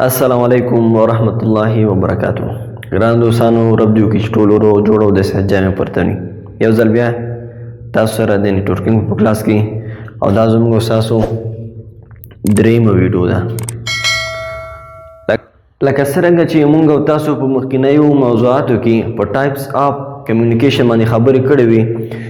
السلام علیکم ورحمت الله وبرکاتو. ګران دوستانو رب دې وکړي چې ټول ورو جوړو د صحت جامې پرتني یو ځل بیا تاسو سره د نیټورکینګ په کلاس کې او دا زموږ ستاسو درېیمه ویډیو ده. لکه څرنګه چې موږ او تاسو په مخکینیو موضوعاتو کې په ټایپس آف کمیونیکیشن باندې خبرې کړې وي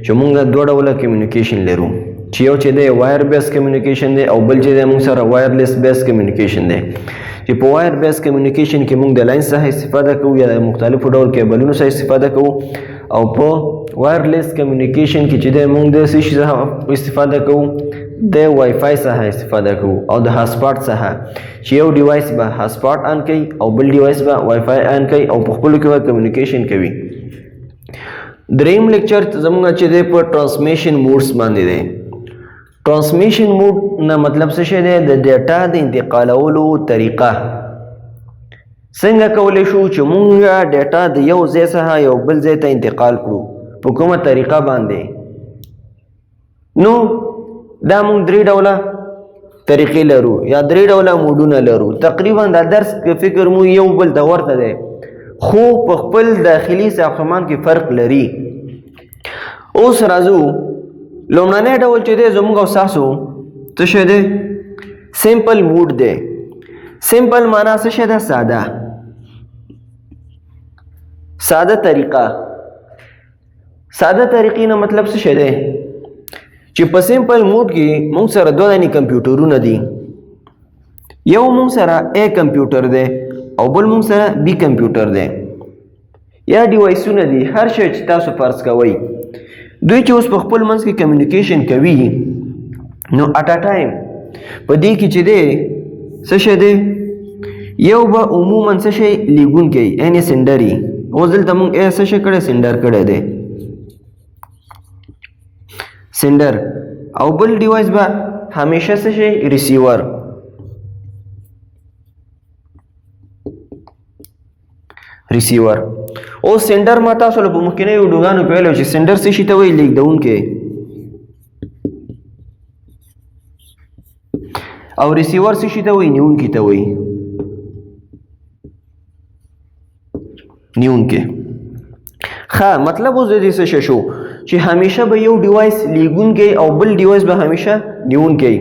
چې موږ دوه ډوله کمیونیکیشن لرو، چې یو چې دی وایر بیس کمیونیکیشن دی او بل چې دی موږ سره وایرلیس بیس کمیونیکیشن دی. چې په وایر بیس کمیونیکیشن کې موږ د لاین څخه استفاده کوو یا د مختلفو ډول کیبلونو څخه استفاده کوو، او په وایرلیس کمیونیکیشن کې چې دی موږ د څه شي څخه استفاده کوو، د وای فای څخه استفاده کوو او د هاسپاټ څخه، چې یو ډیوایس به هاسپاټ آن کوي او بل ډیوایس به وای فای آن کوي او په خپلو کې به کمیونیکیشن کوي. دریم لیکچر زموږ چې دی په ټرانسمیشن موډس باندې دی. ټرانسمیشن موډ نه مطلب څه شی دی؟ د ډیټا د انتقالولو طریقه. څنګه کولی شو چې موږ ډیټا د یو ځای څخه یو بل ځای ته انتقال کړو، په کومه طریقه باندې؟ نو دا موږ درې ډوله طریقې لرو یا درې ډوله موډونه لرو. تقریبا دا درس کې فکر مو یو بل ته ورته دی، خو په خپل داخلي ساختمان کې فرق لري. اوس راځو لومړنی ډول چې دی زموږ او ستاسو څه شی دی؟ سمپل موډ دی. سمپل معنا څه شی ده؟ ساده. ساده طریقه. ساده طریقې نه مطلب څه شی دی؟ چې په سمپل موډ کې موږ سره دوه دانې کمپیوټرونه دي. یو موږ سره A کمپیوټر دی او بل موږ سره B کمپیوټر دی، یا ډیوایسونه دي، هر شی چې تاسو فرض کوئ. دوی چې اوس په خپل منځ کې کمیونیکیشن کوي، نو اټ ا ټایم په دې کې چې دی څه شی دی؟ یو به عموما څه شی لیږونکی یعنې سینډر وي. اوس دلته موږ څه شی کړی؟ سینډر کړی دی، سینډر. او بل ډیوایس به همیشه څه شی؟ ریسیور. ریسیور. او سینډر ما تاسو له په مخکینیو ویډیوګانو کې ویلو چې سینډر څه شي ته وایي؟ لیږدونکی. او ریسیور څه شي ته وایي؟ نیونکی ته وایي. نیونکی. ښه، مطلب اوس د دې څه شی شو چې همیشه به یو ډیوایس لیږونکی او بل ډیوایس به همیشه نیونکی.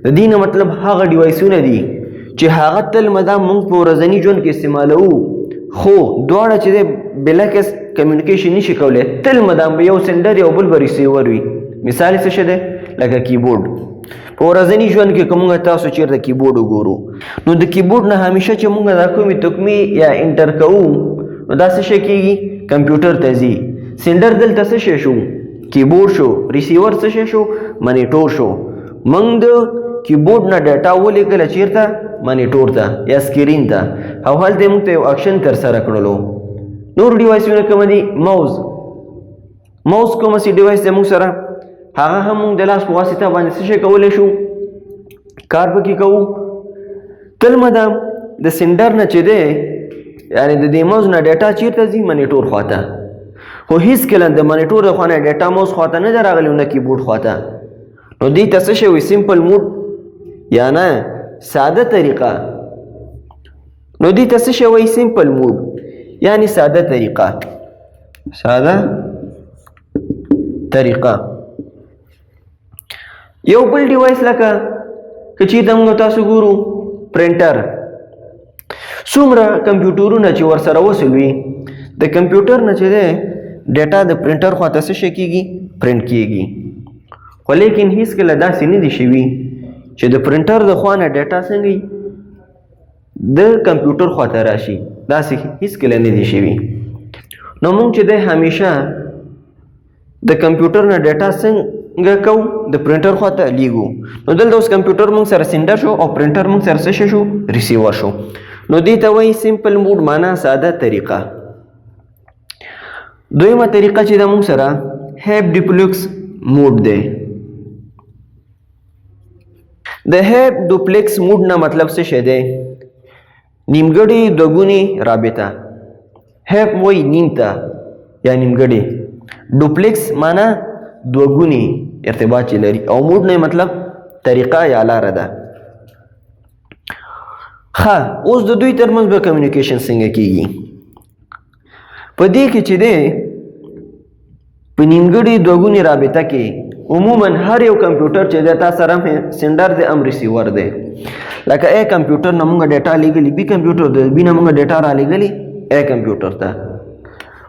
د دې نه مطلب هغه ډیوایسونه دي چې هغه تل مدام موږ په ورځني ژوند کې استعمالوو، خو دواړه چې دی بلکس کمیونیکیشن نشي کولی، تل مدام به یو سینډر او بل به ریسیور وي. مثال څه شی دی؟ لکه کیبورډ. په ورځني ژوند کې که موږ تاسو چېرته کیبورډ وګورو، نو د کیبورډ نه همیشه چې موږ دا کومې تکمې یا انټر کوو، نو دا څه شی کېږي؟ کمپیوټر ته ځي. سینډر دلته څه شی شو؟ کیبورډ شو. ریسیور څه شی شو؟ منیټور شو. موږ د کیبورډ نه ډیټا ولیږله چېرته؟ منیټور ته یا سکرین ته، او هلته موږ ته یو اکشن ترسره کړلو. نور ډیوایسونه کوم دي؟ موز. موز کوم سي ډیوایس دی موږ سره؟ هغه هم موږ د لاس په واسطه باندې څه شی کولی شو؟ کار پکې کوو. تل مدام د سینډر نه چې دی یعنې د دې موز نه ډیټا چېرته ځي؟ منیټور خواته. خو هېڅکله د منیټور د خوا نه ډیټا موز خواته نه ده راغلی، نه کیبورډ خواته. نو دې ته څه شی وایي؟ سمپل موډ یا نه ساده طریقه. نو دې ته څه شی وایي؟ سمپل موډ یعنی ساده طریقه. ساده طریقه. یو بل ډیوایس لکه که چېرته موږ تاسو ګورو پرنټر. څومره کمپیوټرونه چې ورسره وصل وي، د کمپیوټر نه چې دی ډیټا د پرنټر خواته څه شی کېږي؟ پرنټ کېږي. خو لیکن هېڅکله داسې نه دي شوي چې د پرنټر د خوا نه ډیټا څنګه د کمپیوټر خواته راشي، داسې هېڅکله نه دي شوي. نو موږ چې دی همیشه د کمپیوټر نه ډیټا څنګه کوو؟ د پرنټر خواته لیږو. نو دلته اوس کمپیوټر موږ سره سینډر شو او پرنټر موږ سره څه شو؟ ریسیور شو. نو دې ته وایي سمپل موډ معنا ساده طریقه. دویمه طریقه چې ده موږ سره هیپ ډوپلیکس موډ دی. د هیپ ډوپلیکس موډ نه مطلب څه شی دی؟ نیمګړې دوګونې رابطه. هیپ وایي نیم ته یا نیمګړې. ډوپلیکس معنا دوګونې ارتباط چې لري، او موډ نه مطلب طریقه یا لاره ده. ښه اوس د دوی ترمنځ به کمیونیکیشن څنګه کیږي په دې کې چې دی په نیمګړې دوه رابطه کې عموما هر یو کمپیوټر چې دی تا سره هم سینډر دی هم ریسیور دی لکه ا کمپیوټر نه مونږ ډیټا لیږلي بي کمپیوټر د بي نه مونږ ډیټا را لیږلي ا کمپیوټر ته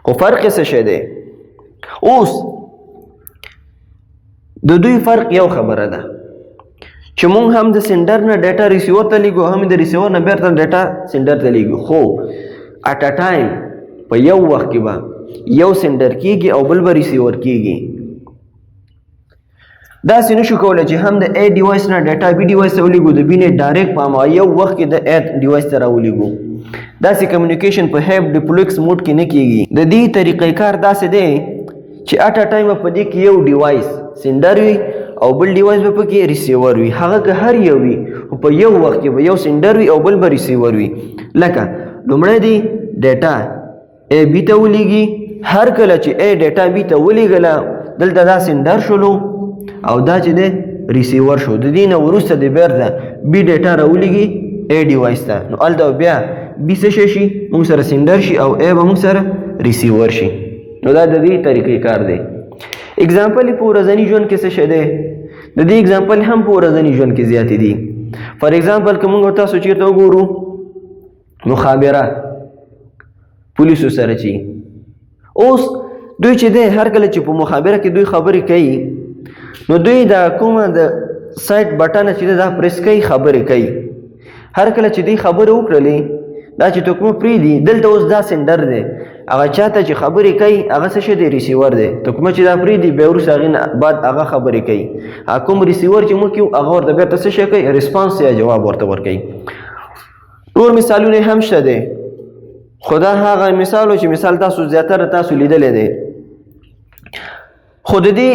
خو فرق یې څه شی دی اوس د دوی فرق یو خبره ده چې مونږ هم د سینډر نه ډیټا ریسیور ته لیږو هم د ریسیور نه بیرته ډیټا سینډر ته لیږو خو اټ ا ټایم په یو وخت کې به یو سینډر کیږي او بل به ریسیور کیږي داسې نشو کولی چې هم د ا ډیوایس نه ډیټا بي ډیوایس ته ولیږو د بي نه ډایرکټ په هماغه یو وخت کې د ا ډیوایس ته راولیږو داسې کمیونیکیشن په هیپ ډوپلیکس موډ کې نه کیږي د دې طریقې کار داسې دی چې اټ ا ټایم په دې کې یو ډیوایس سینډر وي او بل ډیوایس به پکې ریسیور وي هغه که هر یو وي په یو وخت کې به یو سینډر وي او بل به ریسیور وي لکه لومړی دی ډیټا ا بي ته ولیږي هر کله چې ا ډیټا بي ته ولیږله دلته دا سینډر شولو او دا چې دی ریسیور شو د دې نه وروسته د بیرته بي ډیټا راولیږي ا ډیوایس ته نو هلته بیا بي څه شي موږ سره سینډر شي او ا به موږ سره ریسیور شي نو دا د دې طریقې کار دی اگزامپل په ورځني ژوند کې څه شی دی د دې اگزامپل هم په ورځني ژوند کې زیاتې دي فار ایگزامپل که موږ تاسو چېرته وګورو مخابره پولیسو سره چې اوس دوی چې دی هر کله چې په مخابره کې دوی خبرې کوي نو دوی دا کومه د سایټ بټن چې دا پریس کوي خبرې کوي هر کله چې دوی خبرې وکړلې دا چې توکمه پرېږدي دلته اوس دا سینډر دی هغه چاته چې خبرې کوي هغه څه شی دی ریسیور دی توکمه چې دا پرېږدي بیا وروسته هغې نه بعد هغه خبرې کوي کوم ریسیور چې موږ کوو هغه ورته بیرته څه شی کوي ریسپانس یا جواب ورته ورکوي نور مثالونه هم شته دی خو دا هغه مثال و چې مثال تاسو زیاتره تاسو لیدلی دی خو د دې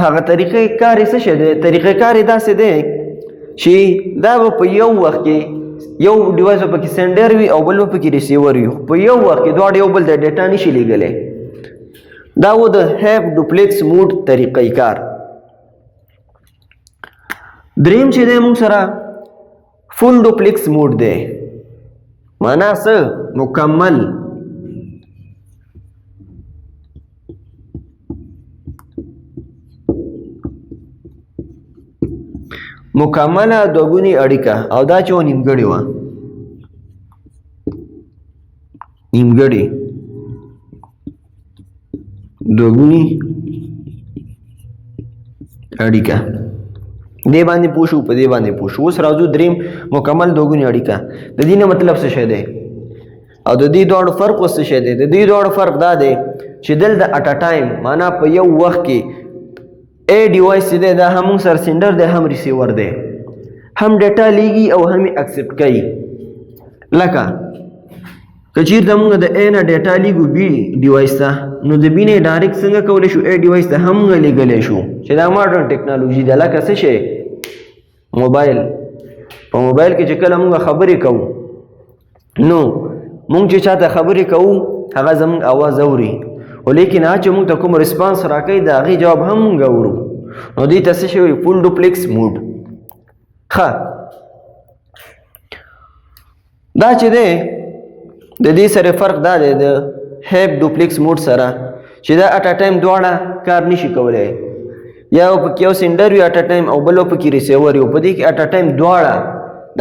هغه طریقې کار یې څه شی دی طریقې کار یې داسې دی چې دا به په یو وخت کې یو ډیوایس به پکې سینډر وي او بل به پکې ریسیور وي په یو وخت کې دواړه یو بل ته ډیټا نشي لیږلی دا و د هیپ ډوپلیکس موډ طریقې کار دریم چې دی موږ سره فل ډوپلیکس موډ دی معنا څه مکمل مکمله دوګونی اړیکه او دا چې نیمګړې وه نیمګړې دوګونی اړیکه دې باندې پوښو په دې باندې پوښو اوس راځو دریم مکمل دوګونی اړیکه د دې نه مطلب څه شی دی او د دې دواړو فرق څه شی دی د دې دواړو فرق دا دی چې دلته اټ ا ټایم معنا په یو وخت کې ا ډیوایس دی دا هم سره سینډر دی هم ریسیور دی هم ډیټا لیږي او هم اکسپټ کوي لکه که چېرته موږ د ا نه ډیټا لیږو بي ډیوایس ته نو د بي نه ډایرکټ څنګه کولی شو ا ډیوایس ته هم موږ لیږلی شو چې دا ماډرن ټیکنالوژي ده لکه څه شی موبایل په موبایل کې چې کله موږ خبرې کوو نو موږ چې چاته خبرې کوو هغه زموږ اواز اوري ولیکن هغه چې موږ ته کوم ریسپانس راکوي د هغې جواب هم موږ اورو نو دې ته څه شی وایي فل ډوپلیکس موډ ښه دا چې دی د دې سره فرق دا دی د هیپ ډوپلیکس موډ سره چې دا اټ ا ټایم دواړه کار نشي کولی یا پکې یو سینډر وي اټ ا ټایم او بل پکې ریسیور وي په دې کې اټ ا ټایم دواړه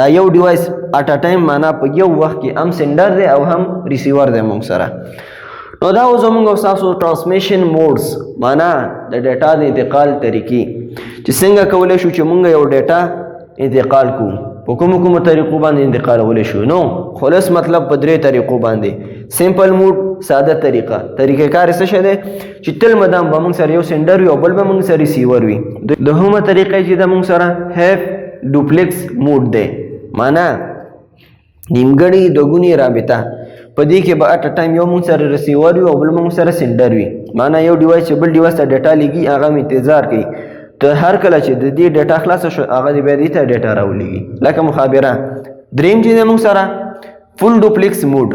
دا یو ډیوایس اټ ا ټایم معنا په یو وخت کې هم سینډر دی او هم ریسیور دی موږ سره نو دا اوس زموږ او ستاسو ټرانسمیشن موډز معنا د ډیټا د انتقال طریقې چې څنګه کولی شو چې موږ یو ډیټا انتقال کوو په کومو کومو طریقو باندې انتقالولی شو نو خلاص مطلب په درې طریقو باندې سمپل موډ ساده طریقه طریقې کار څه شی دی چې تل مدام به موږ سره یو سینډر وي او بل به موږ سره ریسیور وي دوهمه طریقه چې د موږ سره هیپ ډوپلیکس موډ دی معنا نیمګړې دوګونی رابطه په دې کې به اټ ا ټایم یو موږ سره ریسیور وي او بل موږ سره سینډر وي معنا یو ډیوایس چې بل ډیوایس ته ډیټا لیږي هغه هم انتظار کوي ته هر کله چې د دې ډیټا خلاصه شو هغه د بیا دې ته ډیټا راولیږي لکه مخابره دریم چې دی موږ سره فل ډوپلیکس موډ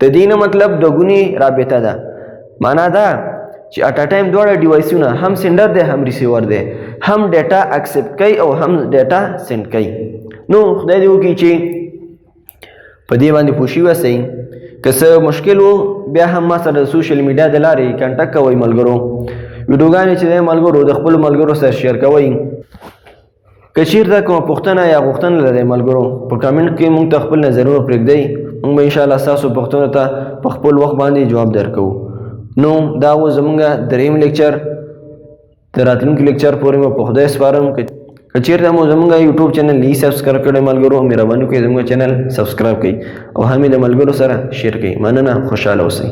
د دې نه مطلب دوګونی رابطه ده معنا دا چې اټ ا ټایم دواړه ډیوایسونه هم سینډر دی هم ریسیور دی هم ډیټا اکسپټ کوي او هم ډیټا سینډ کوي نو خدای دې وکړي چې په دې باندې پوه شوي اوسئ که څه مشکل و بیا هم ما سره د سوشل میډیا د لارې کنټکټ کوئ ملګرو ویډیوګانې چې دی ملګرو د خپلو ملګرو سره شیر کوئ که چېرته کومه پوښتنه یا غوښتنه لرئ ملګرو په کمنټ کې موږ ته خپل نظرونه پرېږدئ موږ به انشاءالله ستاسو پوښتنو ته په خپل وخت باندې جواب درکوو نو دا و زموږ دریم لیکچر تر راتلونکي لیکچر پورې مو په خدای سپارم که چېرته مو زموږ یوټیوب چینل نه سبسکرایب کړی ملګرو مهرباني وکړئ زموږ چینل سبسکرایب کړئ او هم یې د ملګرو سره شیر کړئ مننه خوشحاله اوسئ